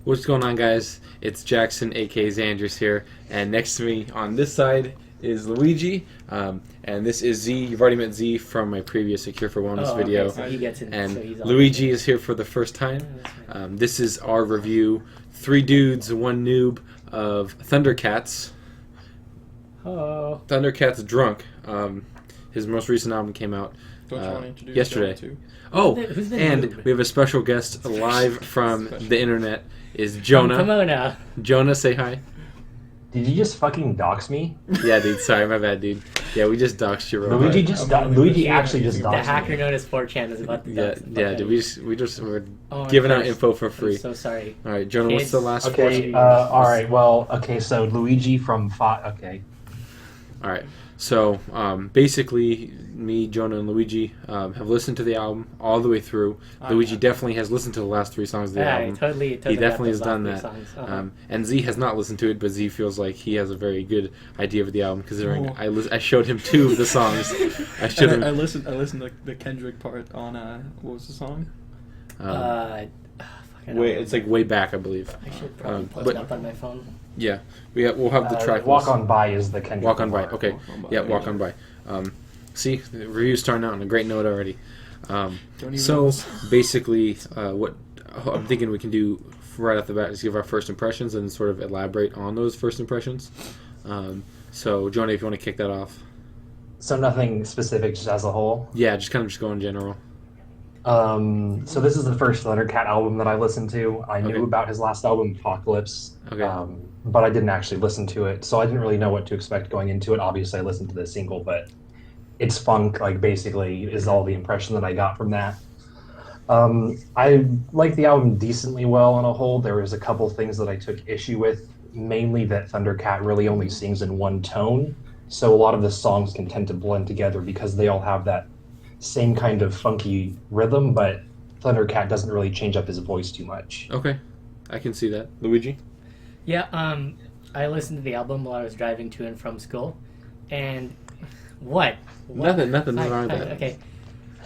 What's going on, guys? It's Jaxson, aka Xandrious here, and next to me on this side is Luigi, and this is Z. You've already met Z from my previous Secure for Wellness video. Okay, so he gets in, and so he's Luigi is here for the first time. This is our review, 3 dudes, 1 noob, of Thundercats. Oh. Thundercat's Drunk. His most recent album came out yesterday. Oh, Who's the and noob? we have a special guest live from the internet. Is Jonah. Pomona. Jonah, say hi. Did you just fucking dox me? Yeah, dude. Sorry, my bad, dude. Yeah, we just doxed you. Luigi actually just The doxed hacker me. known as 4chan is about to dox. Yeah, dude. We're Oh, giving out Christ. info for free. I'm so sorry. All right, Jonah. What's the last? Okay, alright, well, okay, so Luigi from okay. All right. So basically, me, Jonah, and Luigi have listened to the album all the way through. Luigi definitely has listened to the last 3 songs of the album. Totally He got definitely has those done last that. 3 songs. And Z has not listened to it, but Z feels like he has a very good idea of the album, considering I showed him 2 of the songs. I listened to the Kendrick part on what was the song? It's like way back, I believe. I should probably post it up on my phone. Yeah, we'll have the track. Walk on By is the Kendrick Walk on By. part. Okay. Yeah, Walk on By. See, the review's starting out on a great note already. So basically, what I'm thinking we can do right off the bat is give our first impressions and sort of elaborate on those first impressions. So, Jonah, if you want to kick that off. So nothing specific, just as a whole? Yeah, just go in general. So this is the first Thundercat album that I listened to. I knew about his last album, Apocalypse, but I didn't actually listen to it, so I didn't really know what to expect going into it. Obviously, I listened to the single, but it's funk, like, basically, is all the impression that I got from that. I liked the album decently well on a whole. There was a couple things that I took issue with, mainly that Thundercat really only sings in one tone, so a lot of the songs can tend to blend together because they all have that same kind of funky rhythm, but Thundercat doesn't really change up his voice too much. Okay, I can see that. Luigi? Yeah, I listened to the album while I was driving to and from school, and what? Nothing wrong with that. Okay.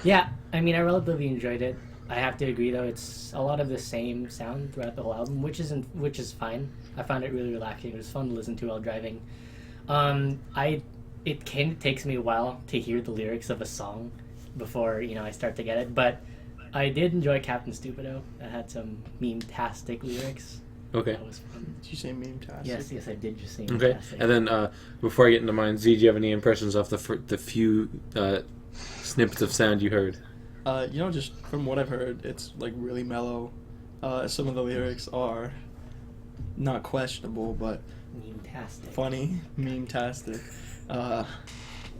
Yeah, I mean, I relatively enjoyed it. I have to agree, though, it's a lot of the same sound throughout the whole album, which is fine. I found it really relaxing. It was fun to listen to while driving. It kind of takes me a while to hear the lyrics of a song before, I start to get it, but I did enjoy Captain Stupido. It had some meme-tastic lyrics. Okay. That was fun. Did you say meme-tastic? Yes, I did just say Okay, meme-tastic. and then before I get into mine, Z, do you have any impressions off the few snippets of sound you heard? Just from what I've heard, it's like really mellow. Some of the lyrics are not questionable, but Meme-tastic. funny, meme-tastic.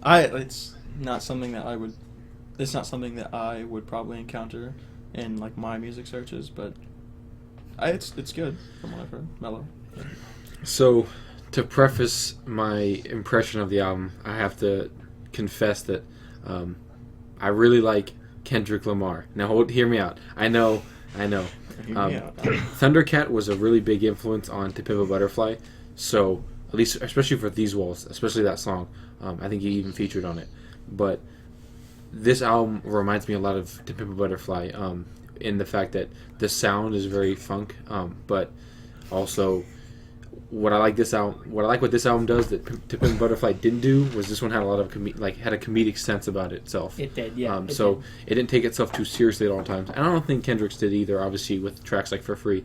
It's not something that I would probably encounter in like my music searches, but it's good from what I've heard. Mellow. So, to preface my impression of the album, I have to confess that I really like Kendrick Lamar. Now, hear me out. I know. Thundercat was a really big influence on To Pimp a Butterfly, so at least, especially for These Walls, especially that song, I think he even featured on it. But this album reminds me a lot of To Pimp a Butterfly, in the fact that the sound is very funk, but also what what this album does that To Pimp a Butterfly didn't do was this one had a lot of had a comedic sense about itself. It did, yeah. It didn't take itself too seriously at all times. And I don't think Kendrick's did either, obviously, with tracks like For Free.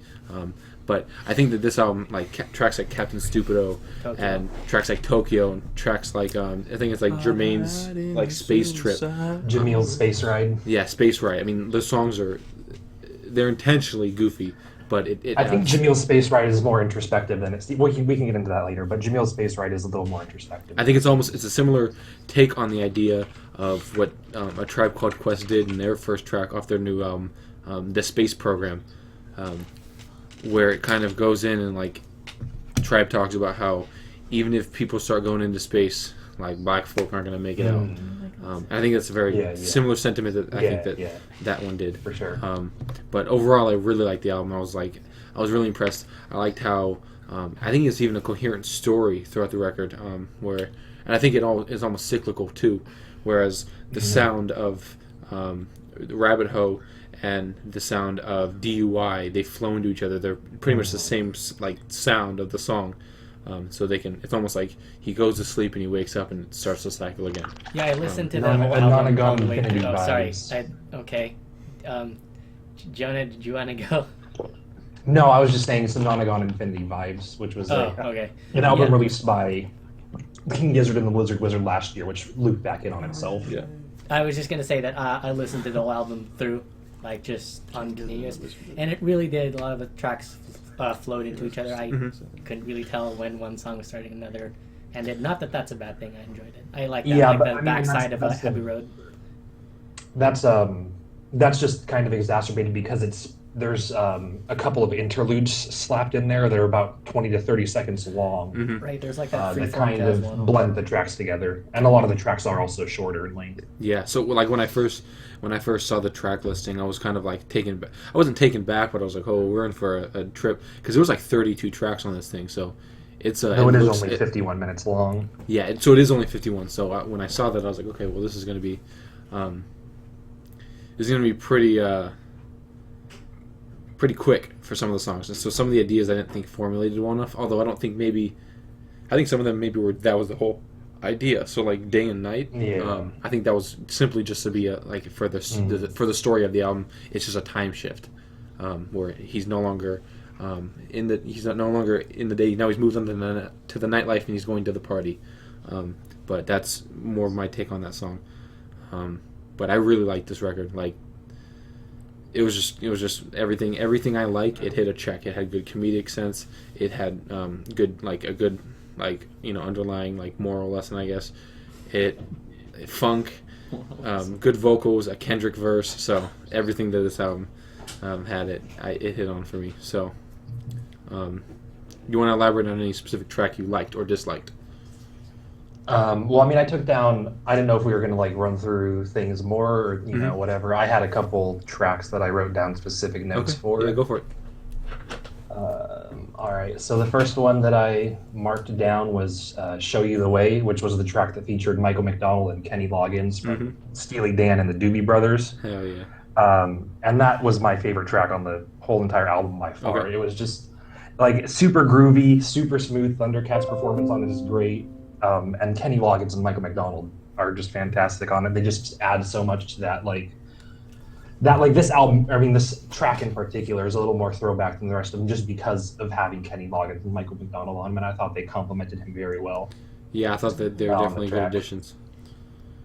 But I think that this album, like tracks like Captain Stupido and tracks like Tokyo and tracks like I think it's like Jermaine's like Space Trip, Jamil's Space Ride. Yeah, Space Ride. I mean, the songs they're intentionally goofy, but I think Jamil's Space Ride is more introspective than it's. We can get into that later, but Jamil's Space Ride is a little more introspective. I think it's a similar take on the idea of what A Tribe Called Quest did in their first track off their new album, The Space Program. Where it kind of goes in and like Tribe talks about how even if people start going into space, like black folk aren't going to make it out. I think that's a very similar sentiment that I think that one did. For sure. But overall, I really liked the album. I was really impressed. I liked how I think it's even a coherent story throughout the record. And I think it all is almost cyclical too. Whereas the sound of Rabbit Hole and the sound of DUI, they flow into each other. They're pretty much the same like sound of the song. So they can. It's almost like he goes to sleep and he wakes up and it starts to cycle again. Yeah, I listened to that whole album all the way through. Oh, sorry. Okay. Jonah, did you want to go? No, I was just saying some Nonagon Infinity Vibes, which was okay. an album released by King Gizzard and the Lizard Wizard last year, which looped back in on itself. Yeah. I was just going to say that I listened to the whole album through, like, just on continuous, and it really did. A lot of the tracks flowed into each other. I couldn't really tell when one song was starting another ended. Not that that's a bad thing. I enjoyed it. I like that, the backside of Abbey Road. That's just kind of exacerbated because there's a couple of interludes slapped in there that are about 20 to 30 seconds long. Right, there's like that that kind of blend the tracks together, and a lot of the tracks are also shorter in length. Yeah, so like when I first saw the track listing, I was kind of like taken back. I wasn't taken back, but I was like, oh, we're in for a trip, because there was like 32 tracks on this thing, so it's it is only 51 minutes long. Yeah, so it is only 51. So when I saw that, I was like, okay, well, this is going to be pretty quick for some of the songs. And so some of the ideas I didn't think formulated well enough, although I think some of them maybe that was the whole idea. So like Day and Night, I think that was simply just to be for the story of the album, it's just a time shift where he's no longer in the day. Now he's moved on to the nightlife and he's going to the party. But that's more of my take on that song. But I really like this record. Like, it was just everything I like. It hit a check. It had good comedic sense. It had good underlying like moral lesson, I guess. It funk, good vocals, a Kendrick verse. So everything that this album had, it hit on for me. So, you want to elaborate on any specific track you liked or disliked? Well, I mean, I took down. I didn't know if we were going to like run through things more, or know, whatever. I had a couple tracks that I wrote down specific notes for. Yeah, go for it. All right. So the first one that I marked down was "Show You the Way," which was the track that featured Michael McDonald and Kenny Loggins from Steely Dan and the Doobie Brothers. Hell yeah. And that was my favorite track on the whole entire album by far. Okay. It was just like super groovy, super smooth. Thundercat's performance on it is great. And Kenny Loggins and Michael McDonald are just fantastic on it. They just add so much to that. This album, I mean, this track in particular is a little more throwback than the rest of them just because of having Kenny Loggins and Michael McDonald on them, and I thought they complemented him very well. Yeah, I thought that they were definitely good additions.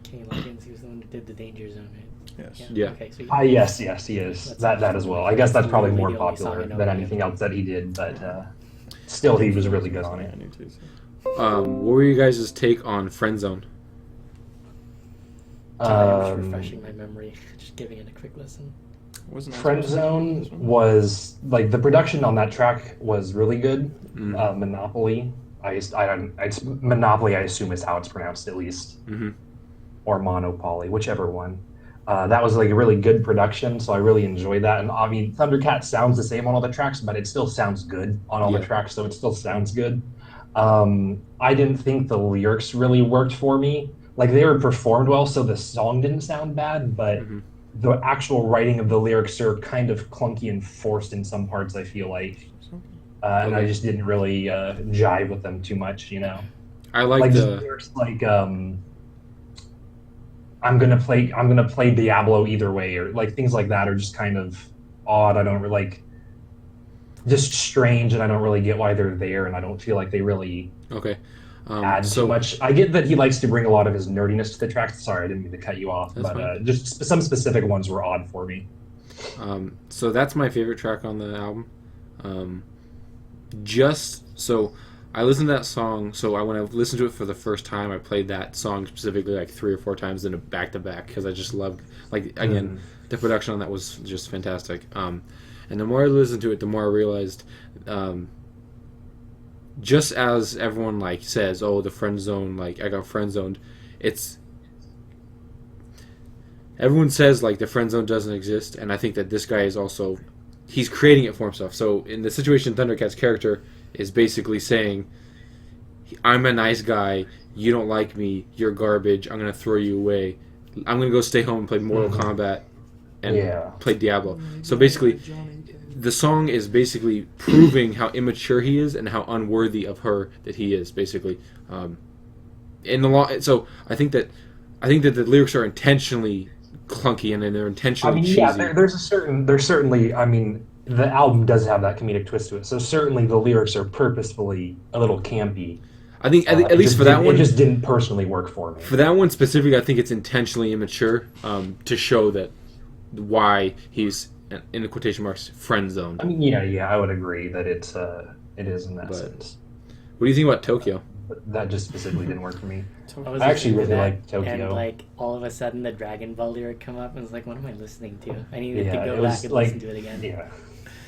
Kenny Loggins, he was the one that did the Danger Zone, right? Yes. Yeah. Okay, so yes, he is. That as well. I guess that's probably more popular than anything else that he did, but still, he was really good on it. What were you guys' take on Friend Zone? Just refreshing my memory, just giving it a quick listen. Friend Zone was like the production on that track was really good. Monopoly, it's Monopoly. I assume is how it's pronounced at least, or Monopoly, whichever one. That was like a really good production, so I really enjoyed that. And I mean, Thundercat sounds the same on all the tracks, but it still sounds good on all the tracks, so it still sounds good. I didn't think the lyrics really worked for me. Like, they were performed well, so the song didn't sound bad, but the actual writing of the lyrics are kind of clunky and forced in some parts, I feel like. And I just didn't really jive with them too much, you know. I like the lyrics like I'm gonna play Diablo either way, or like things like that are just kind of odd. I don't really like, just strange, and I don't really get why they're there, and I don't feel like they really add too much. I get that he likes to bring a lot of his nerdiness to the tracks. Sorry, I didn't mean to cut you off, but just some specific ones were odd for me. So that's my favorite track on the album. I listened to that song. So when I listened to it for the first time, I played that song specifically like 3 or 4 times in a back to back because I just loved, like, again, the production on that was just fantastic. And the more I listened to it, the more I realized, just as everyone like says, "Oh, the friend zone," like I got friend zoned. Everyone says like the friend zone doesn't exist, and I think that this guy is also, he's creating it for himself. So in the situation, Thundercat's character is basically saying, "I'm a nice guy. You don't like me. You're garbage. I'm gonna throw you away. I'm gonna go stay home and play Mortal Kombat and played Diablo. So basically, the song is basically proving how immature he is and how unworthy of her that he is. Basically, in the long. So I think that the lyrics are intentionally clunky and they're intentionally cheesy. Yeah, there's certainly. I mean, the album does have that comedic twist to it, so certainly the lyrics are purposefully a little campy. I think at least for that one, it just didn't personally work for me. For that one specifically, I think it's intentionally immature to show that why he's in the quotation marks friend zone. I mean, yeah, I would agree that it is in that sense. What do you think about Tokyo? But that just specifically didn't work for me. I actually really like Tokyo. And like all of a sudden the Dragon Ball lyric come up and I was like, what am I listening to? I needed to go back and listen to it again. Yeah,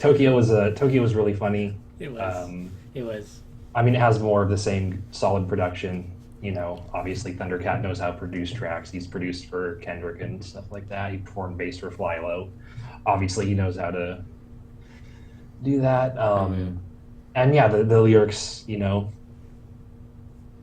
Tokyo was really funny. It was. It was. I mean, it has more of the same solid production. Obviously Thundercat knows how to produce tracks. He's produced for Kendrick and stuff like that. He performed bass for Flylo. Obviously, he knows how to do that. And yeah, the lyrics,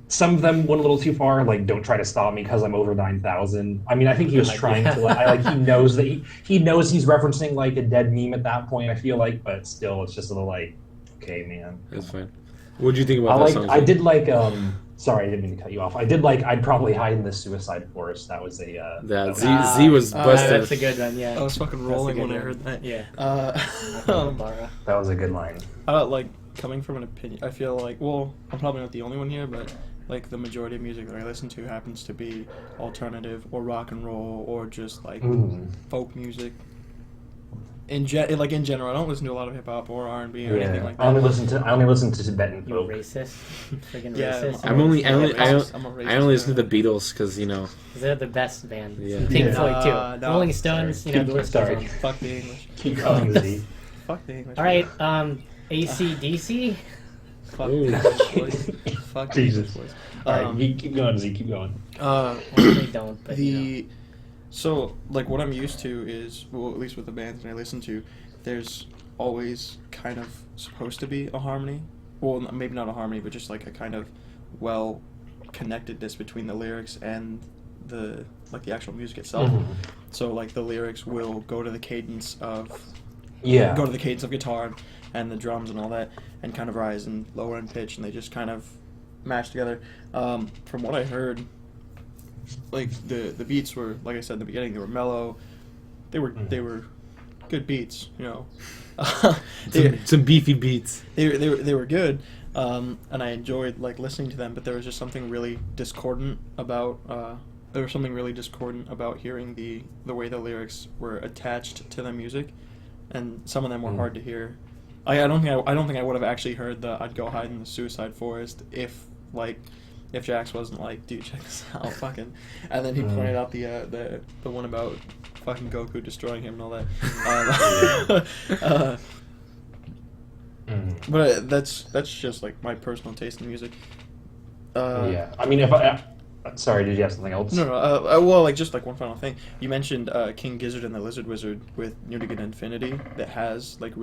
some of them went a little too far. Like, don't try to stop me because I'm over 9,000. I mean, I think he was trying to. He knows that he knows he's referencing like a dead meme at that point. I feel like, but still, it's just a little like, okay, man. That's fine. What did you think about that song? I did like. Sorry, I didn't mean to cut you off. I did like. I'd probably hide in the Suicide Forest. That was a. Z was busted. That's a good one. Yeah. I was fucking rolling when I heard that. Yeah. That was a good line. Like coming from an opinion, I feel like. Well, I'm probably not the only one here, but like the majority of music that I listen to happens to be alternative or rock and roll or just like folk music. In general, I don't listen to a lot of hip hop or R&B or anything like that. I only listen to Tibetan folk. You racist? Friggin' Yeah, racist. I only listen to the Beatles because they're the best band. Yeah. Pink Floyd too. No, Rolling Stones. The list sorry. is Fuck the English. Keep going, Z. Fuck the English. all right. AC/DC. Fuck the English boys. Fuck the English boys. All right, keep going, Z. Keep going. Well, they don't. But So, like, what I'm used to is, well, at least with the bands that I listen to, there's always kind of supposed to be a harmony. Well, maybe not a harmony, but just, like, a kind of well-connectedness between the lyrics and the actual music itself. Mm-hmm. So, like, the lyrics will go to the cadence of... Go to the cadence of guitar and the drums and all that, and kind of rise and lower in pitch, and they just kind of mash together. From what I heard... Like the beats were, like I said in the beginning, they were mellow. They were good beats, some beefy beats. They were good, and I enjoyed like listening to them. But there was just something really discordant about hearing the way the lyrics were attached to the music, and some of them were hard to hear. I don't think I would have actually heard the "I'd go hide in the Suicide Forest" if Jax wasn't like, dude, check this out, fucking, and then he pointed out the one about fucking Goku destroying him and all that. But that's just like my personal taste in music. I mean, sorry, did you have something else? No. Well, like just like one final thing. You mentioned King Gizzard and the Lizard Wizard with Nudegate Infinity that has like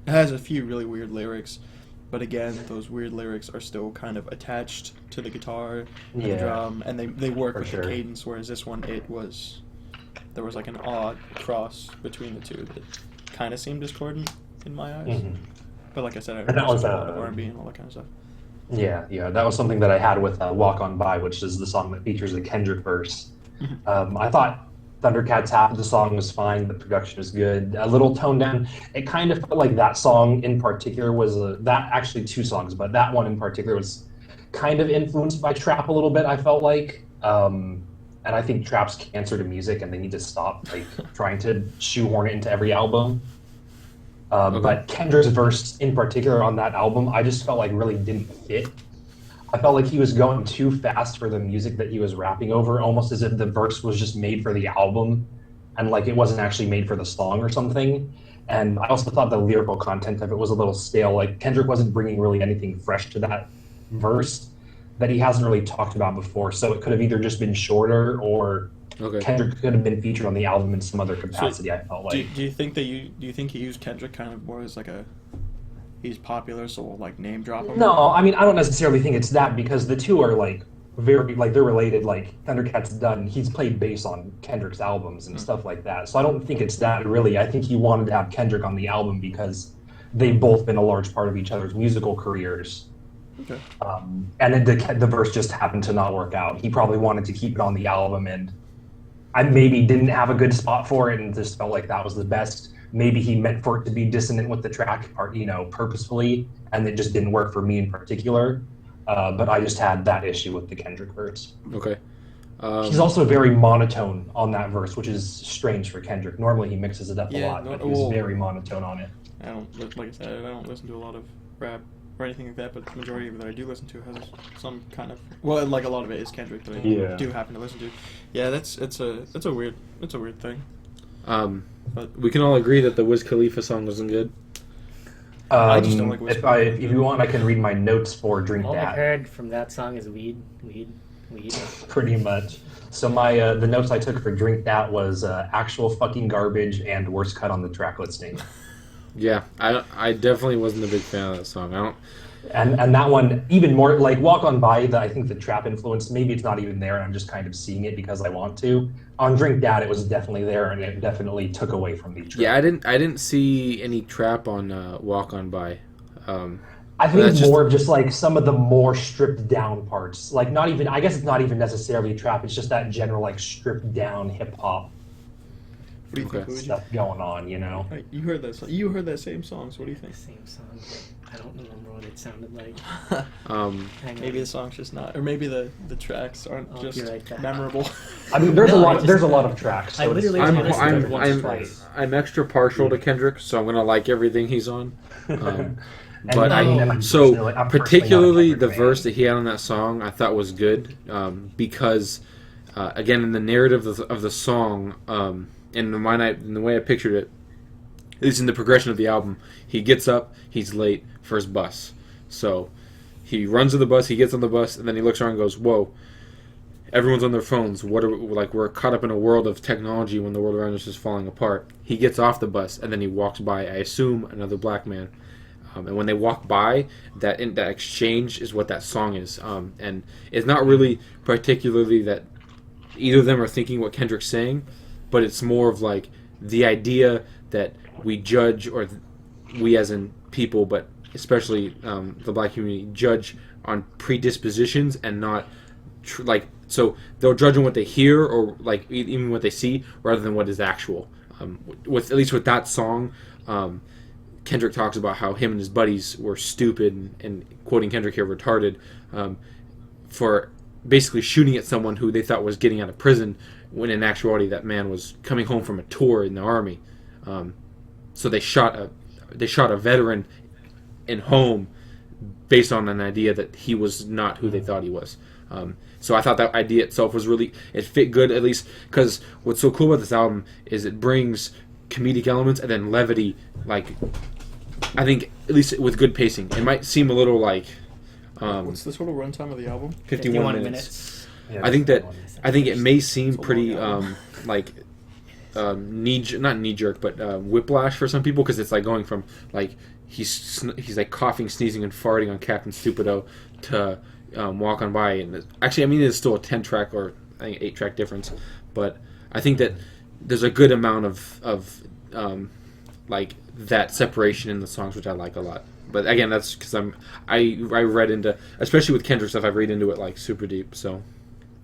has a few really weird lyrics. But again, those weird lyrics are still kind of attached to the guitar and the drum, and they work with the cadence. Whereas this one, there was like an odd cross between the two that kind of seemed discordant in my eyes. Mm-hmm. But like I said, I heard a lot of R&B and all that kind of stuff. Yeah, that was something that I had with "Walk On By," which is the song that features the Kendrick verse. I thought Thundercat's half of the song was fine. The production was good. A little toned down. It kind of felt like that song in particular was actually two songs, but that one in particular was kind of influenced by trap a little bit. I felt like, and I think trap's cancer to music, and they need to stop like trying to shoehorn it into every album. But Kendrick's verse in particular on that album, I just felt like really didn't fit. I felt like he was going too fast for the music that he was rapping over, almost as if the verse was just made for the album and like it wasn't actually made for the song or something. And I also thought the lyrical content of it was a little stale. Like Kendrick wasn't bringing really anything fresh to that verse that he hasn't really talked about before. So it could have either just been shorter or Kendrick could have been featured on the album in some other capacity. I felt like. Do you think he used Kendrick kind of more as like he's popular, so we'll like name drop him? No, I mean I don't necessarily think it's that because the two are like very like they're related. Like Thundercat's done, he's played bass on Kendrick's albums and stuff like that. So I don't think it's that really. I think he wanted to have Kendrick on the album because they've both been a large part of each other's musical careers. Okay. And then the verse just happened to not work out. He probably wanted to keep it on the album, and I maybe didn't have a good spot for it, and just felt like that was the best. Maybe he meant for it to be dissonant with the track, or purposefully, and it just didn't work for me in particular. But I just had that issue with the Kendrick verse. Okay. He's also very monotone on that verse, which is strange for Kendrick. Normally he mixes it up a lot, but he's very monotone on it. I don't, like I said, I don't listen to a lot of rap or anything like that, but the majority of it that I do listen to has some kind of, well, like a lot of it is Kendrick that I do happen to listen to. Yeah, it's a weird thing. But we can all agree that the Wiz Khalifa song wasn't good. I just don't like Wiz Khalifa. If you want, I can read my notes for Drink All That. I heard from that song is weed. Pretty much. So my the notes I took for Drink That was actual fucking garbage and worst cut on the track listing. Yeah, I definitely wasn't a big fan of that song. I don't. And that one even more like Walk On By. I think the trap influence. Maybe it's not even there, and I'm just kind of seeing it because I want to. On Drink That, it was definitely there, and it definitely took away from the trap. Yeah, I didn't see any trap on Walk On By. I think it's more of just like some of the more stripped down parts. Like not even. I guess it's not even necessarily trap. It's just that general like stripped down hip hop. What do you think, Luigi? Stuff going on, You heard that song. You heard that same song, so what do you think? Same song. I don't remember what it sounded like. Maybe the song's just not, or maybe the tracks aren't just memorable. I mean, there's a lot of tracks. So I literally listened to it once or twice. I'm extra partial to Kendrick, so I'm gonna like everything he's on. But particularly the verse that he had on that song, I thought was good because, again, in the narrative of the song, in the way I pictured it, at least in the progression of the album, he gets up, he's late for his bus. So he runs to the bus, he gets on the bus, and then he looks around and goes, whoa, everyone's on their phones. We're caught up in a world of technology when the world around us is falling apart. He gets off the bus, and then he walks by, I assume, another black man. And when they walk by, that exchange is what that song is. And it's not really particularly that either of them are thinking what Kendrick's saying, but it's more of like the idea that we judge, or we as in people, but especially the black community, judge on predispositions and not so they'll judge on what they hear or like even what they see rather than what is actual. At least with that song, Kendrick talks about how him and his buddies were stupid and quoting Kendrick here, retarded, for basically shooting at someone who they thought was getting out of prison, when in actuality that man was coming home from a tour in the army. So they shot a veteran in home based on an idea that he was not who they thought he was. So I thought that idea itself was it fit good, at least because what's so cool about this album is it brings comedic elements and then levity, like I think at least with good pacing. It might seem a little like what's the total runtime of the album? 51 minutes. Yeah, I think it may seem pretty like not knee jerk, but whiplash for some people, because it's like going from like he's like coughing, sneezing, and farting on Captain Stupido to Walk On By, and actually I mean it's still a 10-track or I think 8-track difference, but I think that there's a good amount of like that separation in the songs, which I like a lot. But again, that's because I read into, especially with Kendrick stuff, I read into it like super deep. So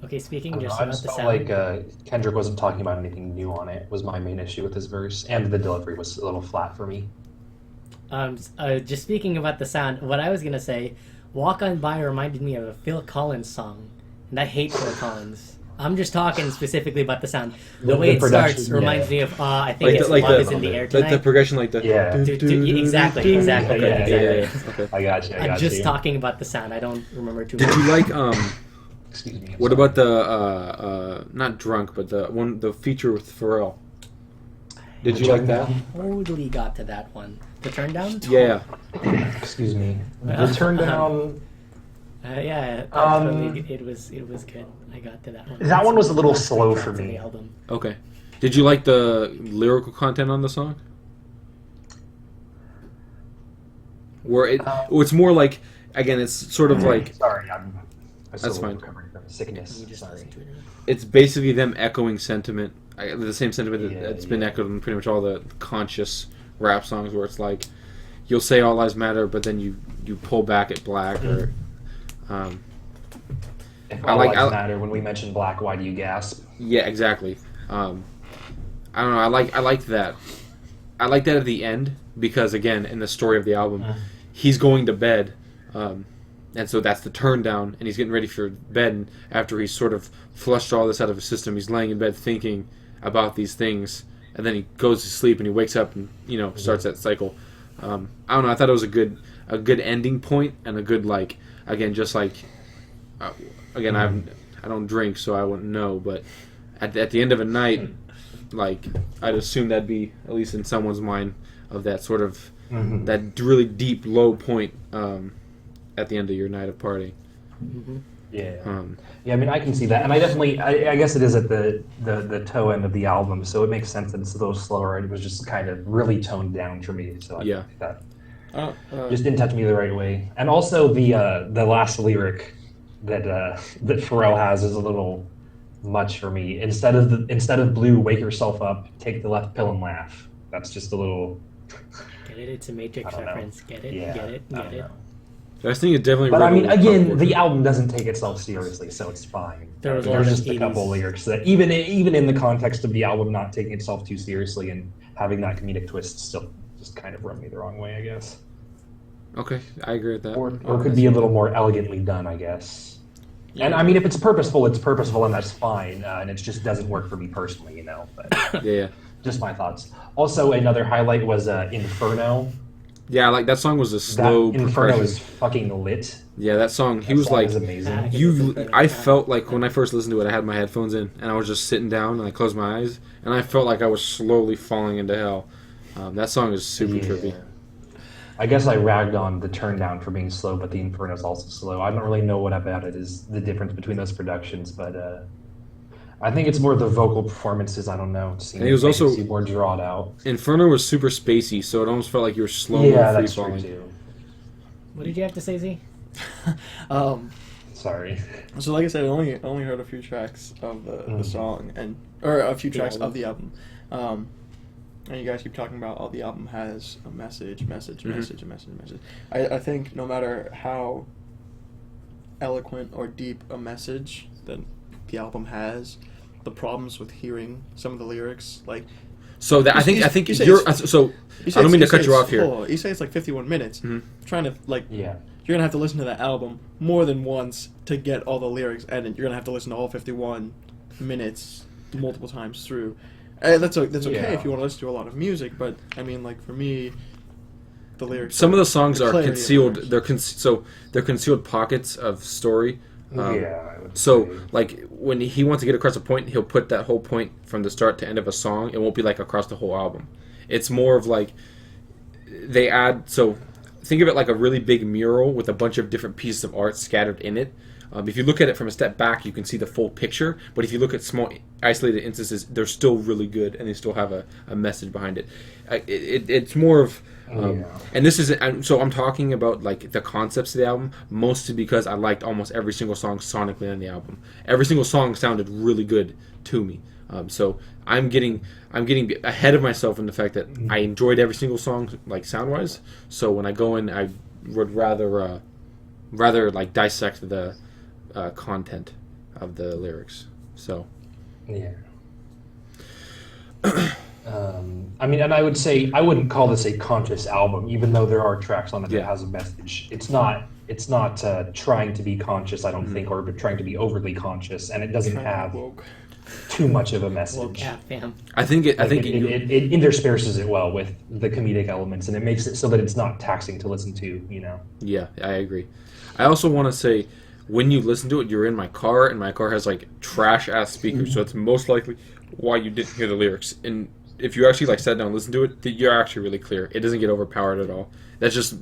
okay, speaking I just about just the felt sound. like Kendrick wasn't talking about anything new on it. Was my main issue with his verse, and the delivery was a little flat for me. Just speaking about the sound, what I was gonna say, "Walk On By" reminded me of a Phil Collins song, and I hate Phil Collins. I'm just talking specifically about the sound. The way it starts reminds me of I think it's "Love Is in the Air Tonight." The progression, like the Exactly. Okay. I got you. I'm just talking about the sound. I don't remember too Did much. you like Excuse me. what about the not Drunk, but the feature with Pharrell? Did you like that? Totally got to that one. The turn down? Yeah. Excuse me. The turn down. Yeah, it was good. I got to that one. That one was a little slow for me. The album. Okay. Did you like the lyrical content on the song? Where it's more like, again, it's sort of like Sorry, That's fine. Recovering from sickness. You just Sorry. listen to it. It's basically them echoing sentiment, the same sentiment that's been echoed in pretty much all the conscious rap songs, where it's like, you'll say all lives matter, but then you pull back at black, or If all lives matter, when we mention black, why do you gasp? Yeah, exactly. I don't know. I like that. I like that at the end because, again, in the story of the album, he's going to bed, and so that's the turn down, and he's getting ready for bed. And after he's sort of flushed all this out of his system, he's laying in bed thinking about these things, and then he goes to sleep and he wakes up and starts that cycle. I don't know. I thought it was a good ending point, and a good, like, again, just like again, I don't drink, so I wouldn't know, but at the end of a night, like, I'd assume that'd be, at least in someone's mind, of that sort of that really deep low point at the end of your night of partying. Yeah. Yeah, I mean, I can see that, and I guess it is at the toe end of the album, so it makes sense that it's a little slower. It was just kind of really toned down for me, so I think that just didn't touch me the right way. And also the last lyric that Pharrell has is a little much for me. Instead of blue, wake yourself up, take the left pill and laugh. That's just a little. Get it? It's a Matrix reference. Get it? Yeah, Get it? Get it? I think it definitely. But I mean, again, the album doesn't take itself seriously, so it's fine. There's just a couple lyrics that, even in the context of the album not taking itself too seriously and having that comedic twist, still just kind of rubbed me the wrong way, I guess. Okay, I agree with that. Or could be a little more elegantly done, I guess. Yeah. And I mean, if it's purposeful, and that's fine. And it just doesn't work for me personally, But yeah. Just my thoughts. Also, another highlight was Inferno. Yeah, like that song was a slow. That Inferno is fucking lit. Yeah, that song. He was like, is amazing. I felt like when I first listened to it, I had my headphones in and I was just sitting down and I closed my eyes and I felt like I was slowly falling into hell. That song is super trippy. I guess I ragged on the turn down for being slow, but the Inferno is also slow. I don't really know what about it is the difference between those productions, but I think it's more the vocal performances. I don't know. And he was also more drawn out. Inferno was super spacey, so it almost felt like you were slowly free falling. True too. What did you have to say, Z? Sorry. So like I said, I only heard a few tracks of the song or a few tracks of the album. And you guys keep talking about how the album has a message. I think no matter how eloquent or deep a message that the album has, the problems with hearing some of the lyrics, like. So that, I think you're. So I don't mean to cut you off here. You say it's like 51 minutes. Trying to you're gonna have to listen to that album more than once to get all the lyrics, and you're gonna have to listen to all 51 minutes multiple times through. That's okay if you want to listen to a lot of music, but I mean, like for me, the lyrics. Some of the songs are concealed. They're concealed pockets of story. So, like, when he wants to get across a point, he'll put that whole point from the start to end of a song. It won't be, like, across the whole album. It's more of, like, they add... So, think of it like a really big mural with a bunch of different pieces of art scattered in it. If you look at it from a step back, you can see the full picture. But if you look at small, isolated instances, they're still really good, and they still have a message behind it. It's more of... And this is so I'm talking about like the concepts of the album mostly because I liked almost every single song sonically on the album. Every single song sounded really good to me. So I'm getting ahead of myself in the fact that I enjoyed every single song like sound wise. So when I go in, I would rather like dissect the content of the lyrics. So I mean, and I would say I wouldn't call this a conscious album, even though there are tracks on it that has a message. It's not trying to be conscious, I don't think, or trying to be overly conscious, and it doesn't have too much of a message. I think it intersperses it well with the comedic elements, and it makes it so that it's not taxing to listen to. Yeah, I agree. I also want to say, when you listen to it, you're in my car, and my car has like trash ass speakers, so it's most likely why you didn't hear the lyrics. And if you actually like sat down and listened to it, you're actually really clear. It doesn't get overpowered at all. That's just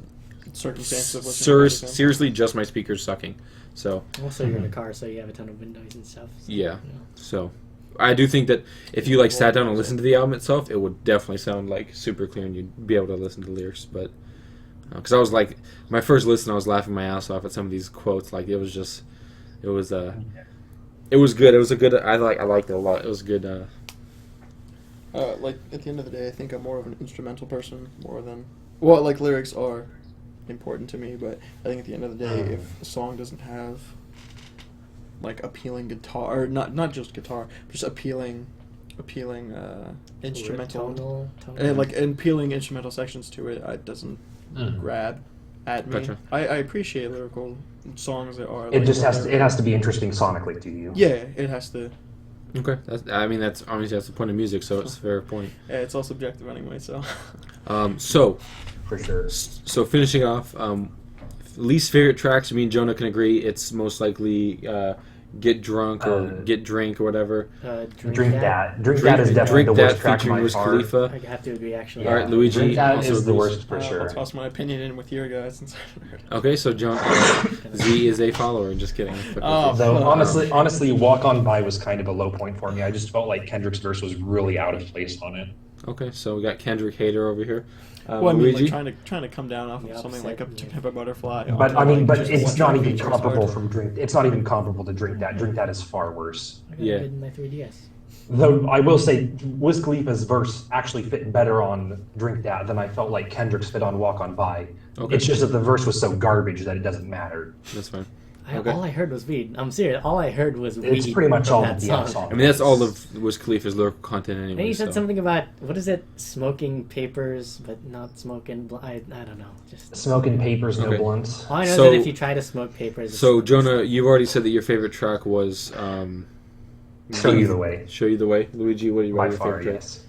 circumstances of listening. Seriously, just my speakers sucking. So also you're in a car, so you have a ton of windows and stuff. So, So I do think that if you like sat down and listened to the album itself, it would definitely sound like super clear, and you'd be able to listen to the lyrics. But because I was like, my first listen, I was laughing my ass off at some of these quotes. Like it was just It was it was good. It was a good. I liked it a lot. It was good. Like at the end of the day, I think I'm more of an instrumental person more than like lyrics are important to me, but I think at the end of the day, if a song doesn't have like appealing guitar, or not just guitar, just appealing instrumental, tonal. like appealing instrumental sections to it, it doesn't grab at me. Gotcha. I appreciate lyrical songs that are. It just has to be interesting sonically to you. Yeah, it has to. Okay, that's obviously that's the point of music, so it's a fair point. Yeah, it's all subjective anyway. So. So For sure. So finishing off, least favorite tracks. Me and Jonah can agree. It's most likely "Get Drunk" or "Get Drink" or whatever. Drink That. Drink That is definitely the worst track featuring by Wiz far. Khalifa. I have to agree, actually. All right, Luigi. Drink That also is the agrees. worst for sure. I'll toss my opinion in with your guys since I heard. Okay, so John Z is a follower. Just kidding. Though honestly, Walk On By was kind of a low point for me. I just felt like Kendrick's verse was really out of place on it. Okay, so we got Kendrick hater over here. Well, I mean, Luigi. like trying to come down off of something like a To Pimp a Butterfly. But I mean, but just it's one not track even feature is comparable hard. from Drink. It's not even comparable to Drink That. Drink That is far worse. I got Yeah. it in my 3DS. Though I will say, Wiz Khalifa's verse actually fit better on Drink That than I felt like Kendrick's fit on Walk On By. Okay. It's just that the verse was so garbage that it doesn't matter. That's fine. Okay. All I heard was weed. I'm serious. All I heard was weed. It's pretty much from all that the song. song. I mean, that's all of Wiz Khalifa's lyrical content anyway. And he said so. something about, what is it? Smoking papers, but not smoking. I don't know. Just Smoking papers, no Okay. blunts. all I know So- is that if you try to smoke papers. So Jonah, you've already said that your favorite track was Show You the Way. Show You the Way. Luigi, what do you By rate your far, favorite track? yes.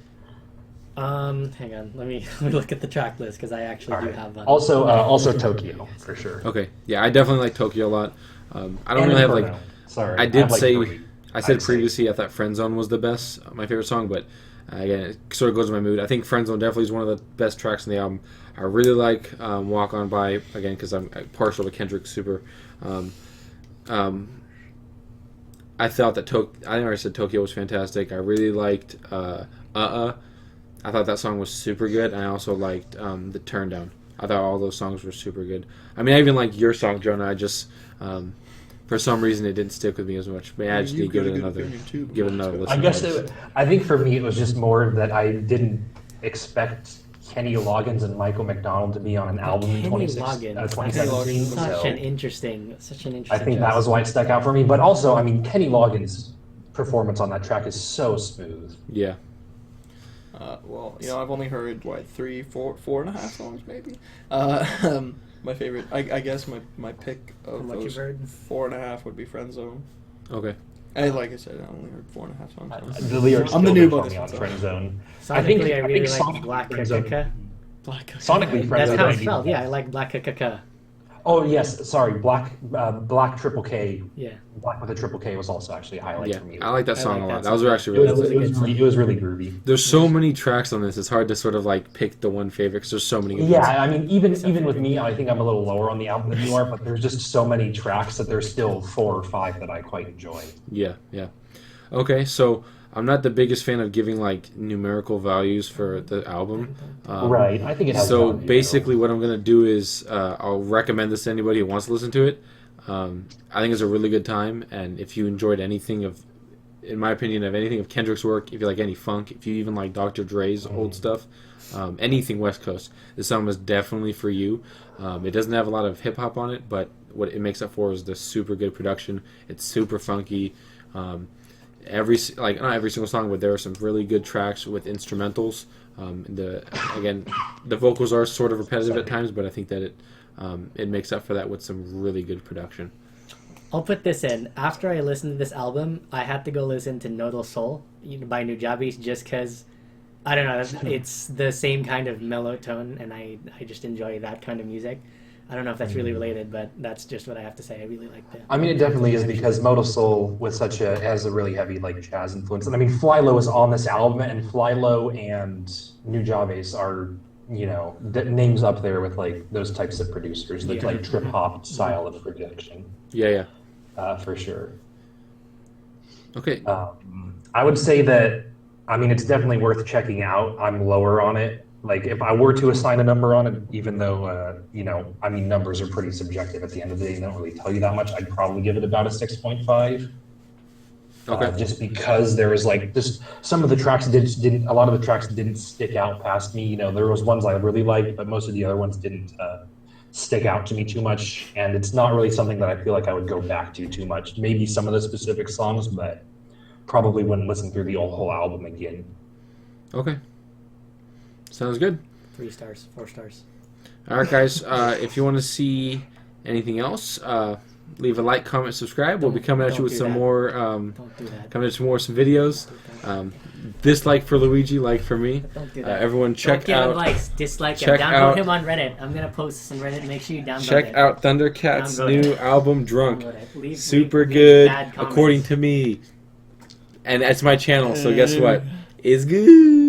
hang on. Let me look at the track list because I actually do Alright. have one. Also Tokyo, for sure. Okay, yeah, I definitely like Tokyo a lot. I don't And really have Inferno. like. Sorry, I did have, like, say, three. I said I'd say. previously I thought Friend Zone was the best, my favorite song, but again, it sort of goes with my mood. I think Friend Zone definitely is one of the best tracks on the album. I really like Walk On By, again, because I'm partial to Kendrick super. I thought that I already said Tokyo was fantastic. I really liked I thought that song was super good, and I also liked the Turn Down. I thought all those songs were super good. I mean, I even like your song, Jonah. I just for some reason it didn't stick with me as much. But I just You need to give got it a good another opinion, too, give it but another that's listen. I think for me it was just more that I didn't expect Kenny Loggins and Michael McDonald to be on an album in Kenny 2017. Loggins. Such So an interesting. I think that was why it stuck out for me. But also, I mean, Kenny Loggins' performance on that track is so smooth. Yeah. Well, I've only heard 3, 4, 4.5 songs maybe. My favorite, I guess my pick of From what those you've heard? 4.5 would be Friend Zone. Okay. And like I said, I only heard 4.5 songs. The lyrics I'm the still noob for on me this on one, so. Friend Zone. Sonically, I really sonically, like Black Friend Zone- Kaka. Black. Sonically, Friend That's Zone how might it's be- spelled. Yeah, I like Black Kaka. Oh yes, sorry, Black Triple K. Yeah. Black with a triple K was also actually a highlight Yeah, for me. I like that I song like a lot. that That was song. actually It really was, good. it was really groovy. There's so many tracks on this. It's hard to sort of like pick the one favorite because there's so many good Yeah, ones. I mean, even with me, I think I'm a little lower on the album than you are, but there's just so many tracks that there's still 4 or 5 that I quite enjoy. Yeah, yeah. Okay, so I'm not the biggest fan of giving like numerical values for the album. Right, I think it has. So value. basically, what I'm gonna do is I'll recommend this to anybody who wants to listen to it. I think it's a really good time, and if you enjoyed anything of, in my opinion, of anything of Kendrick's work, if you like any funk, if you even like Dr. Dre's old stuff, anything West Coast, this album is definitely for you. It doesn't have a lot of hip hop on it, but what it makes up for is the super good production. It's super funky. Not every single song, but there are some really good tracks with instrumentals. The vocals are sort of repetitive at times, but I think that it makes up for that with some really good production. I'll put this in. After I listened to this album, I had to go listen to Nodal Soul by Nujabes just because, I don't know, it's the same kind of mellow tone, and I just enjoy that kind of music. I don't know if that's really related, but that's just what I have to say. I really like that. I mean, it definitely is because Modal Soul with has a really heavy like jazz influence, and I mean, Fly Low is on this album, and Fly Low and Nujabes are names up there with like those types of producers, the like trip hop style of production. Yeah. For sure. Okay. I would say that, I mean, it's definitely worth checking out. I'm lower on it Like, if I were to assign a number on it, even though, I mean, numbers are pretty subjective at the end of the day, they don't really tell you that much, I'd probably give it about a 6.5. Okay. Just because there was like just some of the tracks didn't a lot of the tracks didn't stick out past me. There was ones I really liked, but most of the other ones didn't stick out to me too much. And it's not really something that I feel like I would go back to too much. Maybe some of the specific songs, but probably wouldn't listen through the whole album again. Okay. Sounds good. 3 stars, 4 stars. All right, guys. If you want to see anything else, leave a like, comment, subscribe. We'll be coming at you with some more. Don't do that. Coming at you with some videos. Dislike for Luigi, like for me. Don't do that. Everyone, check Don't give him out. likes. Dislike check him. Download out- him on Reddit. I'm gonna post this on Reddit. Make sure you download it. Check out Thundercat's Download new it. album, Drunk. Download it. Leave Super bad good, comments. according to me. And that's my channel, so guess what? It's good.